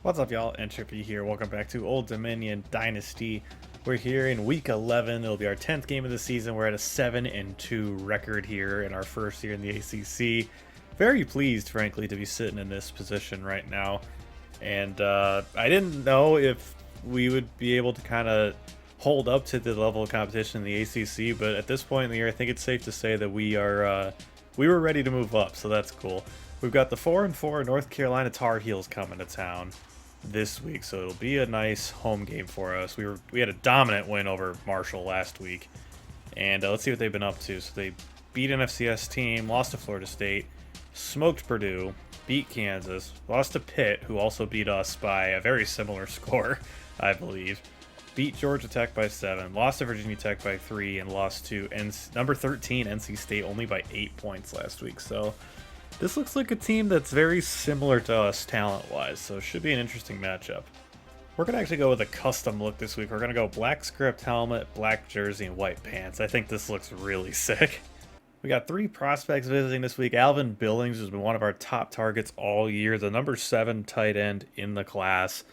What's up, y'all? Entropy here. Welcome back to Old Dominion Dynasty. We're here in week 11. It'll be our 10th game of the season. We're at a 7-2 record here in our first year in the ACC. Very pleased, frankly, to be sitting in this position right now. And I didn't know if we would be able to kind of hold up to the level of competition in the ACC, but at this point in the year, I think it's safe to say that we were ready to move up, so that's cool. We've got the 4-4 North Carolina Tar Heels coming to town this week, so it'll be a nice home game for us. We had a dominant win over Marshall last week, and let's see what they've been up to. So they beat an FCS team, lost to Florida State, smoked Purdue, beat Kansas, lost to Pitt, who also beat us by a very similar score, I believe. Beat Georgia Tech by 7, lost to Virginia Tech by 3, and lost to number 13 NC State only by 8 points last week. So this looks like a team that's very similar to us talent-wise, so it should be an interesting matchup. We're going to actually go with a custom look this week. We're going to go black script helmet, black jersey, and white pants. I think this looks really sick. We got 3 prospects visiting this week. Alvin Billings has been one of our top targets all year, the number 7 tight end in the class,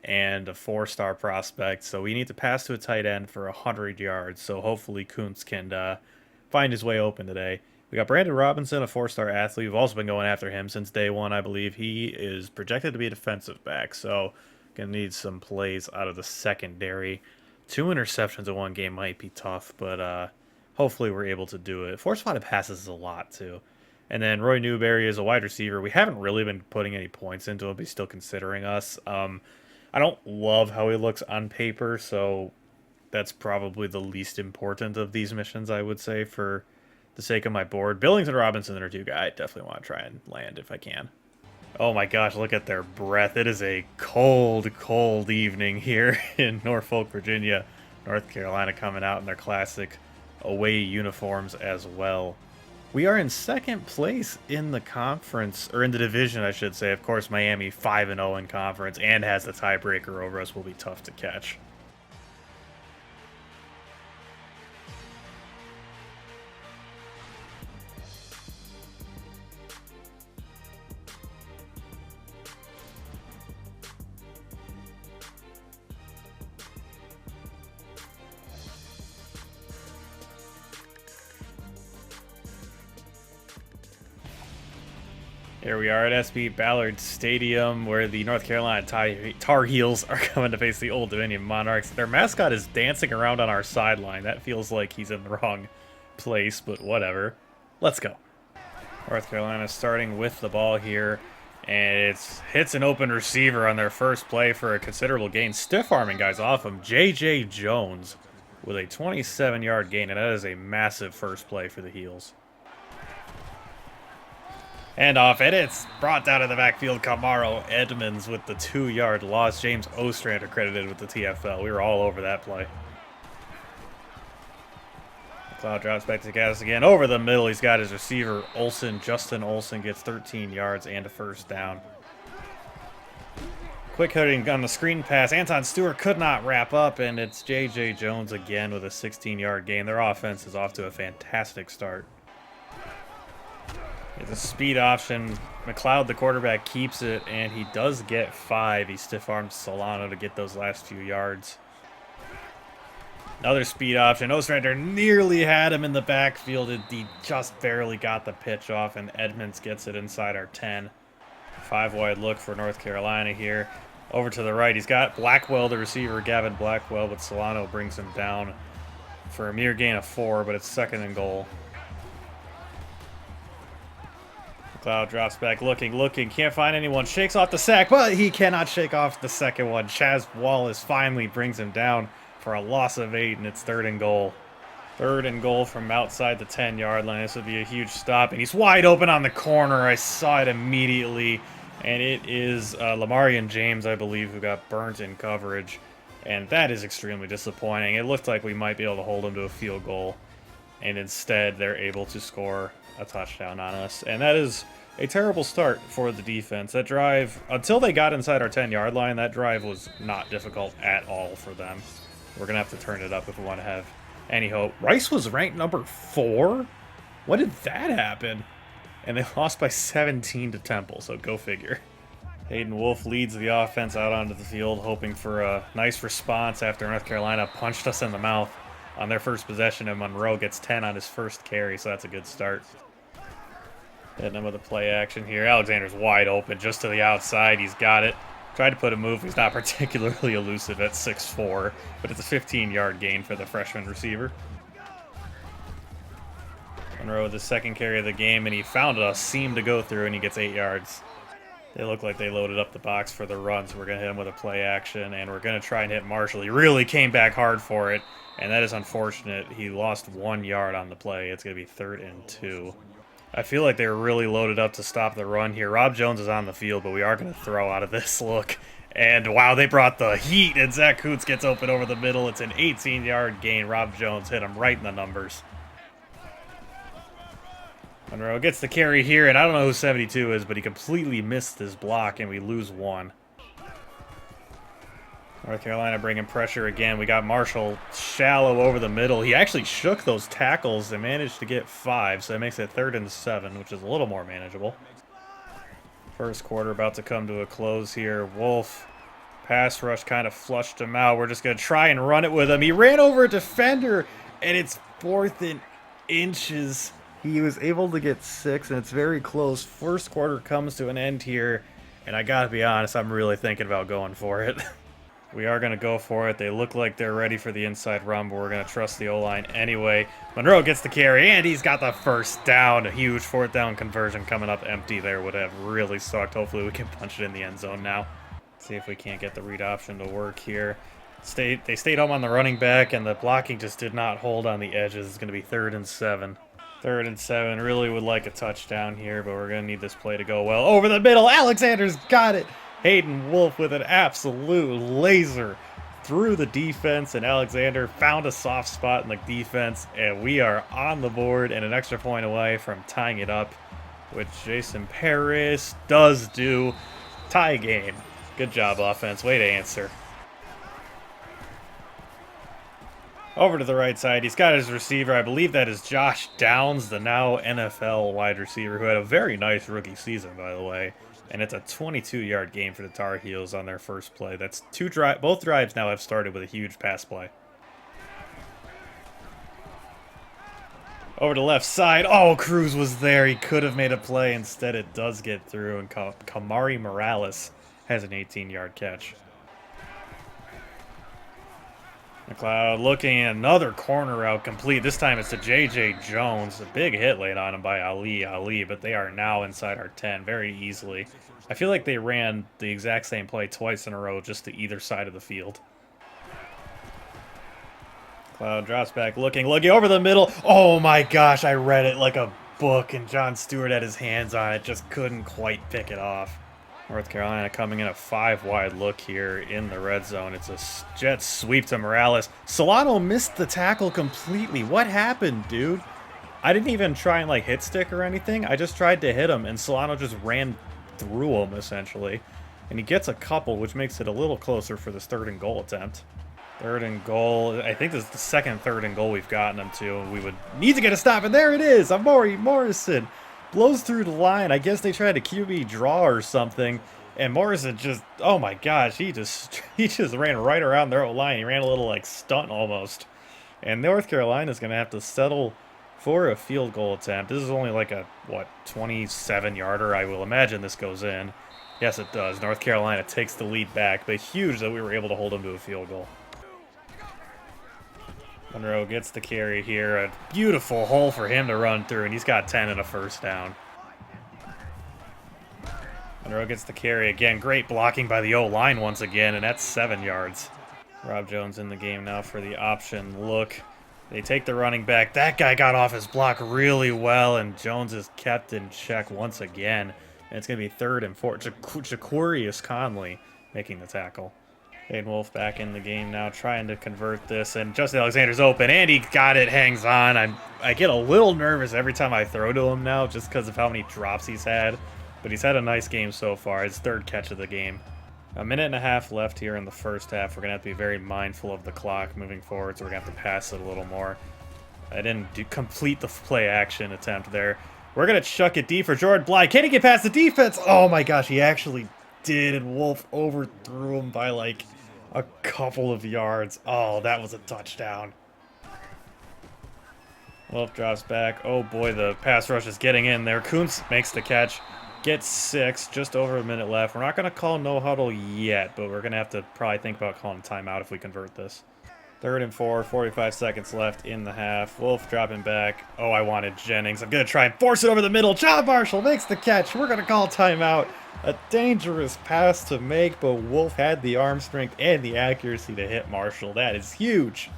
and a 4-star prospect. So we need to pass to a tight end for 100 yards, so hopefully Kuntz can find his way open today. We got Brandon Robinson, a 4-star athlete. We've also been going after him since day one, I believe. He is projected to be a defensive back, so going to need some plays out of the secondary. 2 interceptions in one game might be tough, but hopefully we're able to do it. Force-spotted passes is a lot, too. And then Roy Newberry is a wide receiver. We haven't really been putting any points into him, but he's still considering us. I don't love how he looks on paper, so that's probably the least important of these missions, I would say, for the sake of my board. Billings and Robinson are 2 guys I definitely want to try and land if I can. Oh my gosh, look at their breath. It is a cold, cold evening here in Norfolk, Virginia. North Carolina coming out in their classic away uniforms as well. We are in second place in the conference, or in the division, I should say. Of course, Miami 5-0 in conference and has the tiebreaker over us will be tough to catch. Here we are at SB Ballard Stadium, where the North Carolina Tar Heels are coming to face the Old Dominion Monarchs. Their mascot is dancing around on our sideline. That feels like he's in the wrong place, but whatever. Let's go. North Carolina starting with the ball here, and it hits an open receiver on their first play for a considerable gain. Stiff-arming guys off him. J.J. Jones with a 27-yard gain, and that is a massive first play for the Heels. And off, and it's brought down in the backfield. Kamaro Edmonds with the 2-yard loss. James Ostrander credited with the TFL. We were all over that play. Cloud drops back to gas again. Over the middle, he's got his receiver, Olsen. Justin Olsen gets 13 yards and a first down. Quick hitting on the screen pass. Anton Stewart could not wrap up, and it's J.J. Jones again with a 16-yard gain. Their offense is off to a fantastic start. It's a speed option. McLeod, the quarterback, keeps it, and he does get 5. He stiff-arms Solano to get those last few yards. Another speed option. Ostrander nearly had him in the backfield. He just barely got the pitch off, and Edmonds gets it inside our 10. 5-wide look for North Carolina here. Over to the right, he's got Blackwell, the receiver, Gavin Blackwell, but Solano brings him down for a mere gain of 4, but it's 2nd and goal. McLeod drops back, looking, can't find anyone, shakes off the sack, but he cannot shake off the second one. Chaz Wallace finally brings him down for a loss of 8, and it's 3rd and goal. 3rd and goal from outside the 10-yard line. This would be a huge stop, and he's wide open on the corner. I saw it immediately, and it is Lamarian James, I believe, who got burnt in coverage, and that is extremely disappointing. It looked like we might be able to hold him to a field goal, and instead they're able to score a touchdown on us, and that is a terrible start for the defense. That drive, until they got inside our 10-yard line, that drive was not difficult at all for them. We're going to have to turn it up if we want to have any hope. Rice was ranked number 4? When did that happen? And they lost by 17 to Temple, so go figure. Hayden Wolf leads the offense out onto the field, hoping for a nice response after North Carolina punched us in the mouth on their first possession, and Monroe gets 10 on his first carry, so that's a good start. Hitting him with a play action here. Alexander's wide open, just to the outside. He's got it. Tried to put a move. He's not particularly elusive at 6'4", but it's a 15-yard gain for the freshman receiver. Monroe with the second carry of the game, and he found a seam to go through, and he gets 8 yards. They look like they loaded up the box for the run, so we're going to hit him with a play action, and we're going to try and hit Marshall. He really came back hard for it, and that is unfortunate. He lost 1 yard on the play. It's going to be 3rd and 2. I feel like they were really loaded up to stop the run here. Rob Jones is on the field, but we are going to throw out of this look. And wow, they brought the heat, and Zach Coots gets open over the middle. It's an 18-yard gain. Rob Jones hit him right in the numbers. Monroe gets the carry here, and I don't know who 72 is, but he completely missed his block, and we lose 1. North Carolina bringing pressure again. We got Marshall shallow over the middle. He actually shook those tackles and managed to get 5, so that makes it 3rd and 7, which is a little more manageable. First quarter about to come to a close here. Wolf, pass rush kind of flushed him out. We're just going to try and run it with him. He ran over a defender, and it's 4th and inches. He was able to get 6, and it's very close. First quarter comes to an end here, and I got to be honest, I'm really thinking about going for it. We are going to go for it. They look like they're ready for the inside run, but we're going to trust the O-line anyway. Monroe gets the carry, and he's got the first down. A huge 4th down conversion coming up empty there would have really sucked. Hopefully we can punch it in the end zone now. See if we can't get the read option to work here. They stayed home on the running back, and the blocking just did not hold on the edges. It's going to be 3rd and 7. 3rd and 7. Really would like a touchdown here, but we're going to need this play to go well. Over the middle, Alexander's got it. Hayden Wolf with an absolute laser through the defense, and Alexander found a soft spot in the defense, and we are on the board and an extra point away from tying it up, which Jason Paris does do. Tie game. Good job, offense. Way to answer. Over to the right side, he's got his receiver. I believe that is Josh Downs, the now NFL wide receiver, who had a very nice rookie season, by the way. And it's a 22-yard game for the Tar Heels on their first play. That's both drives now have started with a huge pass play. Over to left side. Oh, Cruz was there. He could have made a play. Instead, it does get through, and Kamari Morales has an 18-yard catch. McLeod looking at another corner route complete. This time it's to J.J. Jones. A big hit laid on him by Ali, but they are now inside our 10 very easily. I feel like they ran the exact same play twice in a row just to either side of the field. McLeod drops back looking over the middle. Oh my gosh, I read it like a book, and John Stewart had his hands on it, just couldn't quite pick it off. North Carolina coming in a 5-wide look here in the red zone. It's a jet sweep to Morales. Solano missed the tackle completely. What happened, dude? I didn't even try and like hit stick or anything. I just tried to hit him, and Solano just ran through him essentially. And he gets a couple, which makes it a little closer for this 3rd and goal attempt. 3rd and goal. I think this is the second 3rd and goal we've gotten them to. We would need to get a stop, and there it is. Amari Morrison blows through the line. I guess they tried a QB draw or something, and Morrison just, oh my gosh, he just ran right around their line. He ran a little like stunt almost. And North Carolina's going to have to settle for a field goal attempt. This is only like a, 27-yarder. I will imagine this goes in. Yes, it does. North Carolina takes the lead back, but huge that we were able to hold them to a field goal. Monroe gets the carry here. A beautiful hole for him to run through, and he's got 10 and a first down. Monroe gets the carry again. Great blocking by the O-line once again, and that's 7 yards. Rob Jones in the game now for the option look. They take the running back. That guy got off his block really well, and Jones is kept in check once again. And it's going to be 3rd and 4. Jacorius Conley making the tackle. Hayden Wolf back in the game now, trying to convert this, and Justin Alexander's open, and he got it, hangs on. I get a little nervous every time I throw to him now, just because of how many drops he's had, but he's had a nice game so far. His 3rd catch of the game. A minute and a half left here in the first half. We're going to have to be very mindful of the clock moving forward, so we're going to have to pass it a little more. I didn't complete the play action attempt there. We're going to chuck it deep for Jordan Bly. Can he get past the defense? Oh my gosh, he actually did, and Wolf overthrew him by like a couple of yards. Oh, that was a touchdown. Wolf drops back. Oh boy, the pass rush is getting in there. Kuntz makes the catch. Gets 6, just over a minute left. We're not going to call no huddle yet, but we're going to have to probably think about calling a timeout if we convert this. 3rd and 4, 45 seconds left in the half. Wolf dropping back. Oh, I wanted Jennings. I'm going to try and force it over the middle. John Marshall makes the catch. We're going to call timeout. A dangerous pass to make, but Wolf had the arm strength and the accuracy to hit Marshall. That is huge.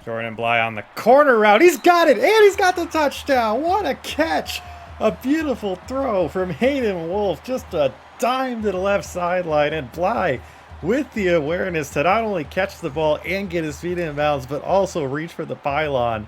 Jordan Bly on the corner route. He's got it, and he's got the touchdown. What a catch. A beautiful throw from Hayden Wolf. Just a dime to the left sideline, and Bly with the awareness to not only catch the ball and get his feet in bounds, but also reach for the pylon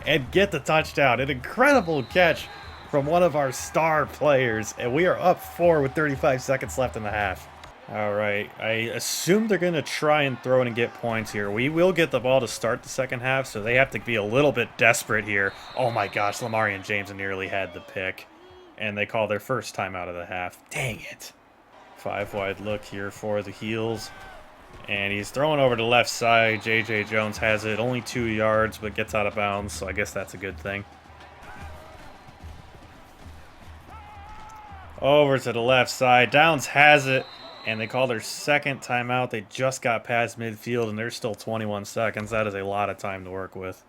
and get the touchdown. An incredible catch from one of our star players, and we are up 4 with 35 seconds left in the half. All right, I assume they're going to try and throw it and get points here. We will get the ball to start the second half, so they have to be a little bit desperate here. Oh my gosh, Lamarian James nearly had the pick, and they call their first timeout of the half. Dang it. 5-wide look here for the Heels, and he's throwing over to the left side. J.J. Jones has it, only 2 yards, but gets out of bounds, so I guess that's a good thing. Over to the left side. Downs has it. And they call their second timeout. They just got past midfield, and there's still 21 seconds. That is a lot of time to work with.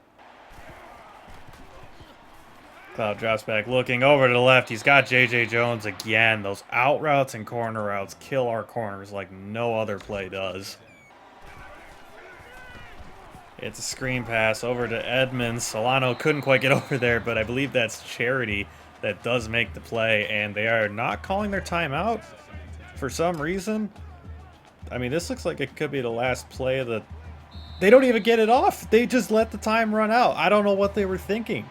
Cloud drops back, looking over to the left. He's got J.J. Jones again. Those out routes and corner routes kill our corners like no other play does. It's a screen pass over to Edmonds. Solano couldn't quite get over there, but I believe that's Charity that does make the play, and they are not calling their timeout. For some reason. I mean, this looks like it could be the last play of the... They don't even get it off. They just let the time run out. I don't know what they were thinking.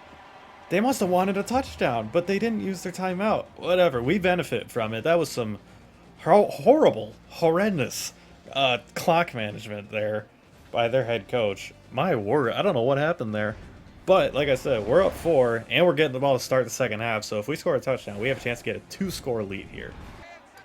They must have wanted a touchdown, but they didn't use their timeout. Whatever. We benefit from it. That was some horrible, horrendous clock management there by their head coach. My word. I don't know what happened there. But, like I said, we're up 4, and we're getting the ball to start the second half. So if we score a touchdown, we have a chance to get a 2-score lead here.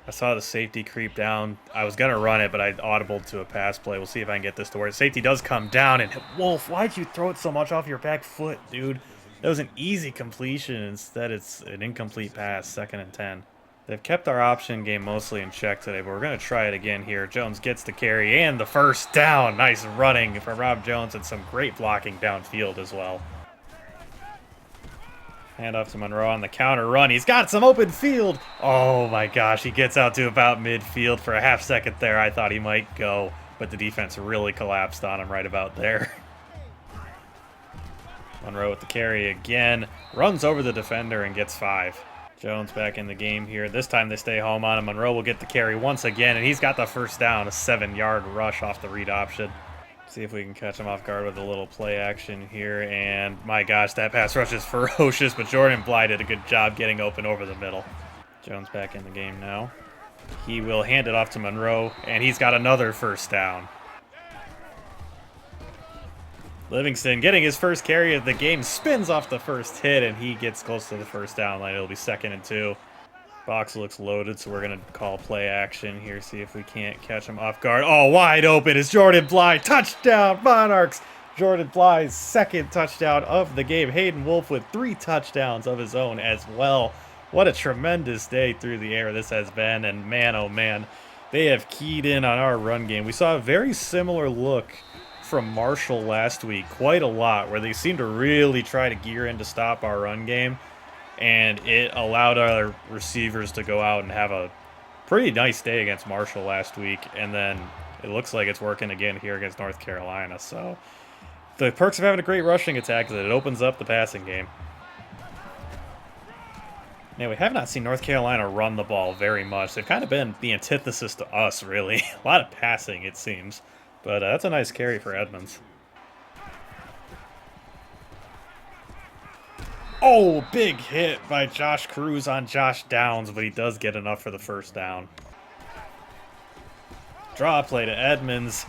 I saw the safety creep down. I was going to run it, but I audibled to a pass play. We'll see if I can get this to work. Safety does come down, and Wolf, why'd you throw it so much off your back foot, dude? That was an easy completion. Instead, it's an incomplete pass, 2nd and 10. They've kept our option game mostly in check today, but we're going to try it again here. Jones gets the carry and the first down. Nice running from Rob Jones and some great blocking downfield as well. Hand off to Monroe on the counter run. He's got some open field. Oh my gosh, he gets out to about midfield for a half second there. I thought he might go, but the defense really collapsed on him right about there. Monroe with the carry again. Runs over the defender and gets 5. Jones back in the game here. This time they stay home on him. Monroe will get the carry once again, and he's got the first down, a 7-yard rush off the read option. See if we can catch him off guard with a little play action here. And my gosh, that pass rush is ferocious, but Jordan Bly did a good job getting open over the middle. Jones back in the game now. He will hand it off to Monroe, and he's got another first down. Livingston getting his first carry of the game, spins off the first hit, and he gets close to the first down line. It'll be 2nd and 2. Box looks loaded, so we're going to call play action here, see if we can't catch him off guard. Oh, wide open is Jordan Bly. Touchdown, Monarchs. Jordan Bly's 2nd touchdown of the game. Hayden Wolf with 3 touchdowns of his own as well. What a tremendous day through the air this has been, and man, oh man, they have keyed in on our run game. We saw a very similar look from Marshall last week, quite a lot, where they seemed to really try to gear in to stop our run game. And it allowed our receivers to go out and have a pretty nice day against Marshall last week. And then it looks like it's working again here against North Carolina. So the perks of having a great rushing attack is that it opens up the passing game. Now, we have not seen North Carolina run the ball very much. They've kind of been the antithesis to us, really. A lot of passing, it seems. But that's a nice carry for Edmonds. Oh, big hit by Josh Cruz on Josh Downs, but he does get enough for the first down. Draw play to Edmonds.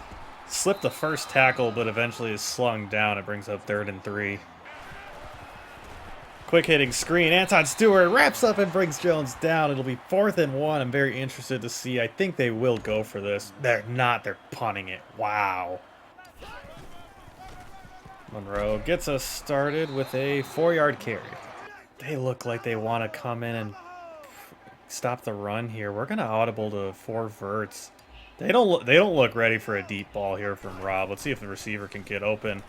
Slipped the first tackle, but eventually is slung down. It brings up 3rd and 3. quick hitting screen. Anton Stewart wraps up and brings Jones down. It'll be 4th and 1. I'm very interested to see. I think they will go for this. They're not. They're punting it. Wow. Monroe gets us started with a 4-yard carry. They look like they want to come in and stop the run here. We're going to audible to 4 verts. They don't look ready for a deep ball here from Rob. Let's see if the receiver can get open.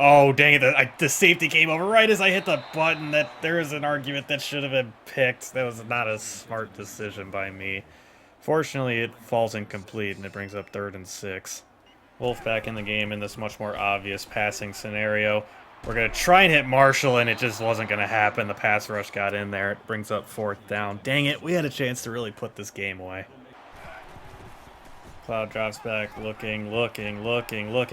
Oh, dang it. The safety came over right as I hit the button. There is an argument that should have been picked. That was not a smart decision by me. Fortunately, it falls incomplete, and it brings up 3rd and 6. Wolf back in the game in this much more obvious passing scenario. We're going to try and hit Marshall, and it just wasn't going to happen. The pass rush got in there. It brings up 4th down. Dang it. We had a chance to really put this game away. Cloud drops back, looking,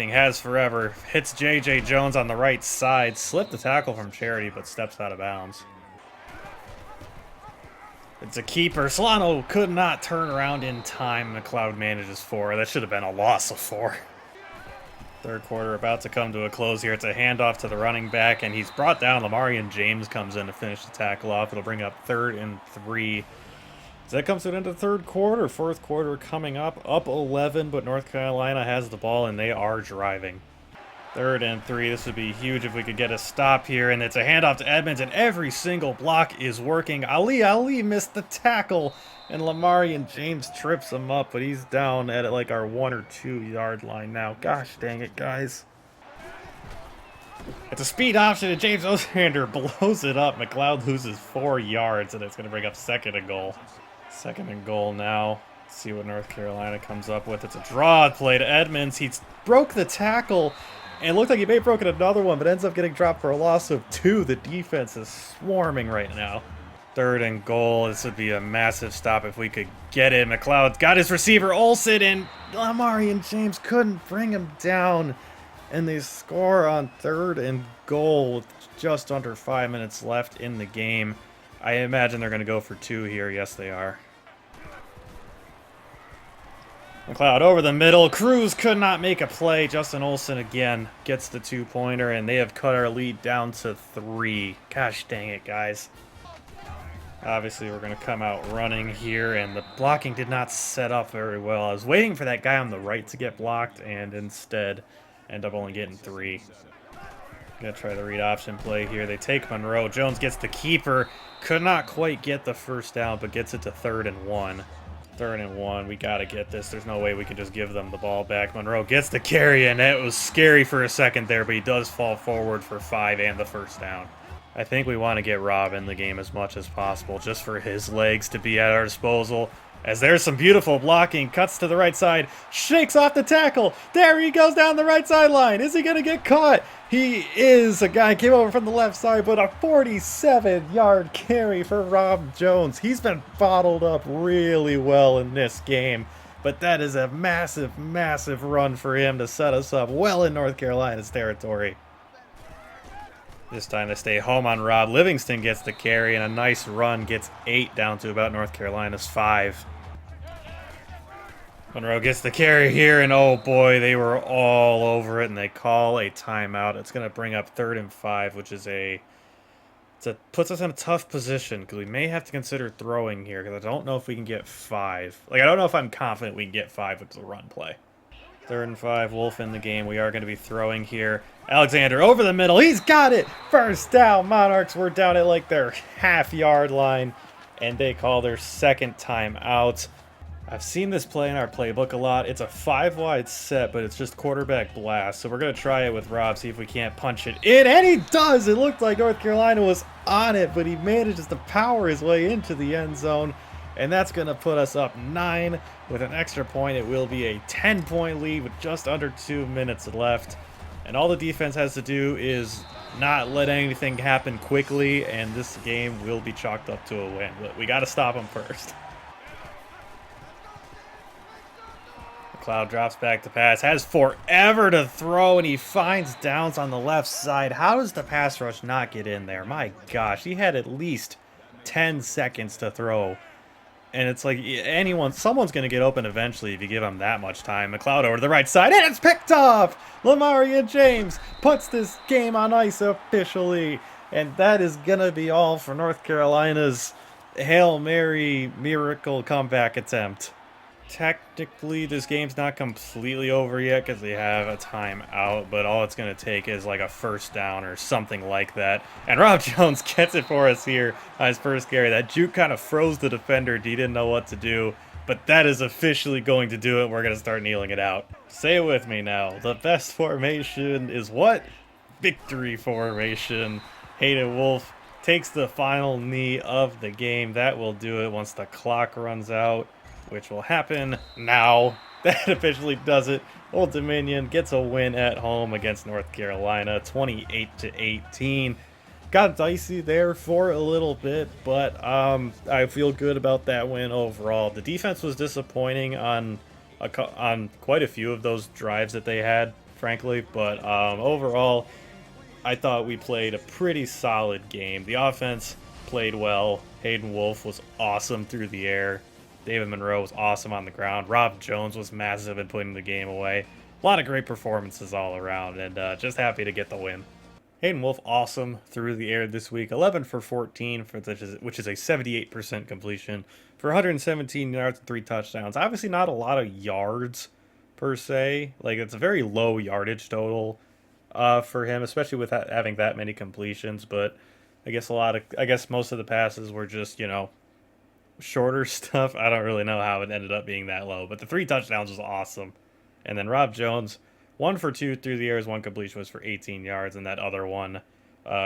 has forever, hits J.J. Jones on the right side, slipped the tackle from Charity, but steps out of bounds. It's a keeper. Solano could not turn around in time. McLeod manages 4. That should have been a loss of 4. Third quarter about to come to a close here. It's a handoff to the running back, and he's brought down. Lamarian James comes in to finish the tackle off. It'll bring up 3rd and 3. So that comes to an end of the third quarter. Fourth quarter coming up 11, but North Carolina has the ball, and they are driving. 3rd and 3. This would be huge if we could get a stop here, and it's a handoff to Edmonds, and every single block is working. Ali missed the tackle, and Lamarian James trips him up, but he's down at like our 1 or 2 yard line now. Gosh dang it, guys. It's a speed option, and James Ostrander blows it up. McLeod loses 4 yards, and it's going to bring up 2nd and goal. 2nd and goal now. Let's see what North Carolina comes up with. It's a draw play to Edmonds. He broke the tackle, and it looked like he may have broken another one, but ends up getting dropped for a loss of 2. The defense is swarming right now. 3rd and goal. This would be a massive stop if we could get it. McLeod's got his receiver, Olsen, and Lamarian James couldn't bring him down. And they score on 3rd and goal with just under 5 minutes left in the game. I imagine they're going to go for 2 here. Yes, they are. McLeod over the middle. Cruz could not make a play. Justin Olsen again gets the 2-pointer, and they have cut our lead down to 3. Gosh dang it, guys. Obviously, we're going to come out running here, and the blocking did not set up very well. I was waiting for that guy on the right to get blocked, and instead end up only getting 3. Gonna try the read option play here. They take Monroe. Jones gets the keeper. Could not quite get the first down, but gets it to 3rd and 1. 3rd and 1. We got to get this. There's no way we can just give them the ball back. Monroe gets the carry, and it was scary for a second there, but he does fall forward for 5 and the first down. I think we want to get Rob in the game as much as possible, just for his legs to be at our disposal. As there's some beautiful blocking, cuts to the right side, shakes off the tackle. There he goes down the right sideline. Is he going to get caught? He is. A guy came over from the left side, but a 47-yard carry for Rob Jones. He's been bottled up really well in this game, but that is a massive, massive run for him to set us up well in North Carolina's territory. This time they stay home on Rob. Livingston gets the carry, and a nice run gets 8 down to about North Carolina's 5. Monroe gets the carry here, and oh boy, they were all over it, and they call a timeout. It's going to bring up 3rd and 5, which is puts us in a tough position, because we may have to consider throwing here, because I don't know if we can get 5. Like, I don't know if I'm confident we can get 5 with the run play. 3rd and 5, Wolf in the game. We are going to be throwing here. Alexander over the middle. He's got it. First down. Monarchs were down at like their half-yard line, and they call their 2nd time out. I've seen this play in our playbook a lot. It's a 5-wide set, but it's just quarterback blast. So we're going to try it with Rob, see if we can't punch it in. And he does. It looked like North Carolina was on it, but he manages to power his way into the end zone. And that's going to put us up 9 with an extra point. It will be a 10-point lead with just under 2 minutes left. And all the defense has to do is not let anything happen quickly, and this game will be chalked up to a win. But we got to stop them first. McLeod drops back to pass, has forever to throw, and he finds Downs on the left side. How does the pass rush not get in there? My gosh, he had at least 10 seconds to throw. And it's like someone's going to get open eventually if you give him that much time. McLeod over to the right side, and it's picked off! Lamarian James puts this game on ice officially. And that is going to be all for North Carolina's Hail Mary miracle comeback attempt. Technically, this game's not completely over yet because they have a timeout, but all it's going to take is like a first down or something like that. And Rob Jones gets it for us here on his first carry. That juke kind of froze the defender. He didn't know what to do, but that is officially going to do it. We're going to start kneeling it out. Say it with me now. The best formation is what? Victory formation. Hayden Wolf takes the final knee of the game. That will do it once the clock runs out, which will happen now. That officially does it. Old Dominion gets a win at home against North Carolina, 28-18. Got dicey there for a little bit, but I feel good about that win overall. The defense was disappointing on quite a few of those drives that they had, frankly, but overall, I thought we played a pretty solid game. The offense played well. Hayden Wolf was awesome through the air. David Monroe was awesome on the ground. Rob Jones was massive in putting the game away. A lot of great performances all around, and just happy to get the win. Hayden Wolf, awesome through the air this week. 11 for 14, which is a 78% completion for 117 yards and 3 touchdowns. Obviously not a lot of yards per se. Like, it's a very low yardage total for him, especially with having that many completions. But I guess most of the passes were just, shorter stuff. I don't really know how it ended up being that low, but the 3 touchdowns was awesome. And then Rob Jones, 1 for 2 through the airs, 1 completion was for 18 yards, and that other one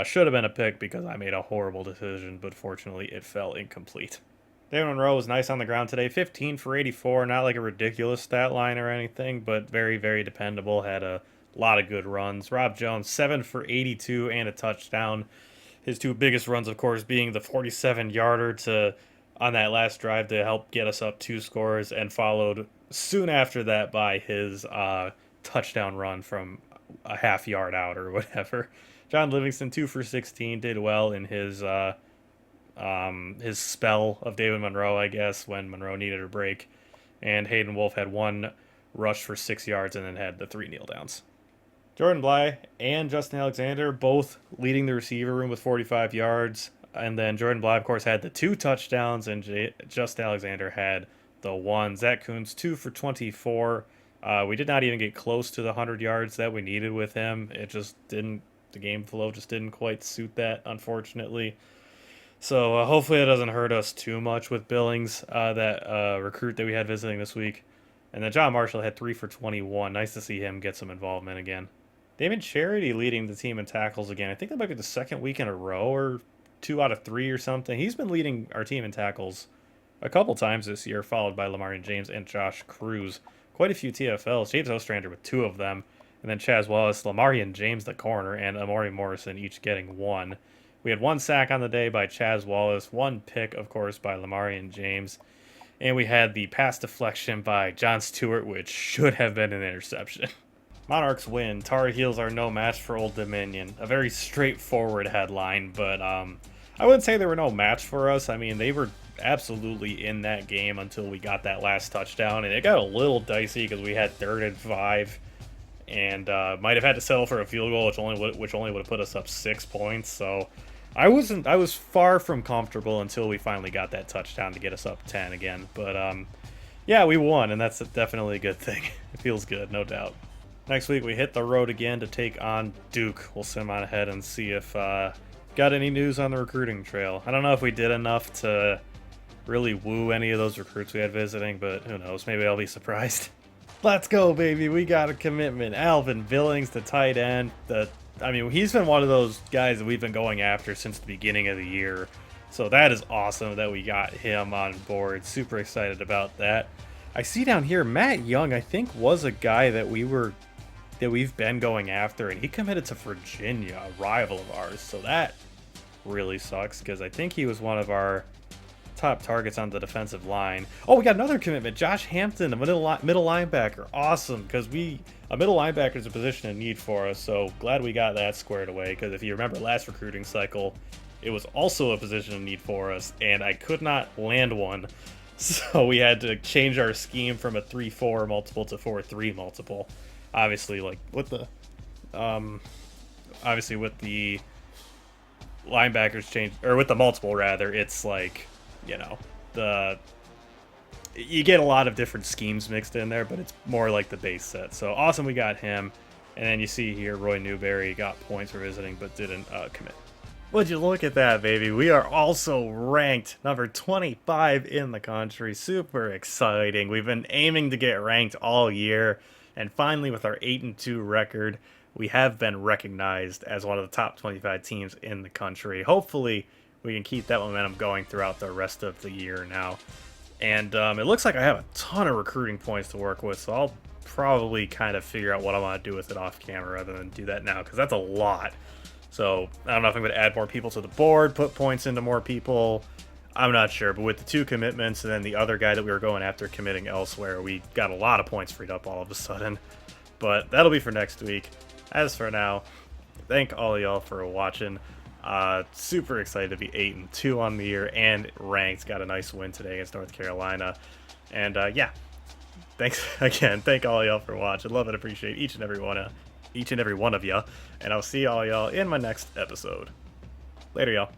should have been a pick because I made a horrible decision, but fortunately it fell incomplete. David Monroe was nice on the ground today, 15 for 84, not like a ridiculous stat line or anything, but very, very dependable, had a lot of good runs. Rob Jones, 7 for 82 and a touchdown. His 2 biggest runs, of course, being the 47-yarder on that last drive to help get us up 2 scores, and followed soon after that by his touchdown run from a half yard out or whatever. John Livingston, 2 for 16, did well in his spell of David Monroe, I guess, when Monroe needed a break. And Hayden Wolf had 1 rush for 6 yards and then had the 3 kneel downs. Jordan Bly and Justin Alexander both leading the receiver room with 45 yards. And then Jordan Bly, of course, had the 2 touchdowns, and Justin Alexander had the 1. Zach Kuntz, 2 for 24. We did not even get close to the 100 yards that we needed with him. It just didn't, the game flow just didn't quite suit that, unfortunately. So hopefully it doesn't hurt us too much with Billings, that recruit that we had visiting this week. And then John Marshall had 3 for 21. Nice to see him get some involvement again. Damon Charity leading the team in tackles again. I think that might be the second week in a row, or 2 out of 3 or something. He's been leading our team in tackles a couple times this year, followed by Lamarian James and Josh Cruz. Quite a few TFLs. James Ostrander with 2 of them, and then Chaz Wallace, Lamarian James the corner, and Amari Morrison each getting 1. We had 1 sack on the day by Chaz Wallace, 1 pick, of course, by Lamarian James, and we had the pass deflection by John Stewart, which should have been an interception. Monarchs win. Tar Heels are no match for Old Dominion. A very straightforward headline, but I wouldn't say they were no match for us. I mean, they were absolutely in that game until we got that last touchdown, and it got a little dicey because we had 3rd and 5, and might have had to settle for a field goal, which only would have put us up 6 points. So I was far from comfortable until we finally got that touchdown to get us up 10 again. But yeah, we won, and that's definitely a good thing. It feels good, no doubt. Next week, we hit the road again to take on Duke. We'll send on ahead and see if got any news on the recruiting trail. I don't know if we did enough to really woo any of those recruits we had visiting, but who knows? Maybe I'll be surprised. Let's go, baby. We got a commitment. Alvin Billings, the tight end. He's been one of those guys that we've been going after since the beginning of the year. So that is awesome that we got him on board. Super excited about that. I see down here, Matt Young, I think, was a guy that we've been going after, and he committed to Virginia, a rival of ours. So that really sucks, because I think he was one of our top targets on the defensive line. Oh, we got another commitment. Josh Hampton, a middle linebacker. Awesome, because a middle linebacker is a position in need for us, so glad we got that squared away, because if you remember last recruiting cycle, it was also a position in need for us, and I could not land one. So we had to change our scheme from a 3-4 multiple to 4-3 multiple. Obviously, like with the linebackers change, or with the multiple rather, it's like, you know, the you get a lot of different schemes mixed in there, but it's more like the base set. So awesome, we got him. And then you see here, Roy Newberry got points for visiting, but didn't commit. Would you look at that, baby? We are also ranked number 25 in the country. Super exciting. We've been aiming to get ranked all year, and finally, with our 8-2 record, we have been recognized as one of the top 25 teams in the country. Hopefully, we can keep that momentum going throughout the rest of the year now. And it looks like I have a ton of recruiting points to work with, so I'll probably kind of figure out what I want to do with it off camera rather than do that now, because that's a lot. So I don't know if I'm going to add more people to the board, put points into more people. I'm not sure, but with the 2 commitments and then the other guy that we were going after committing elsewhere, we got a lot of points freed up all of a sudden. But that'll be for next week. As for now, thank all of y'all for watching. Super excited to be 8-2 on the year and ranked. Got a nice win today against North Carolina. And yeah, thanks again. Thank all of y'all for watching. Love and appreciate each and every one of you. And I'll see all y'all in my next episode. Later, y'all.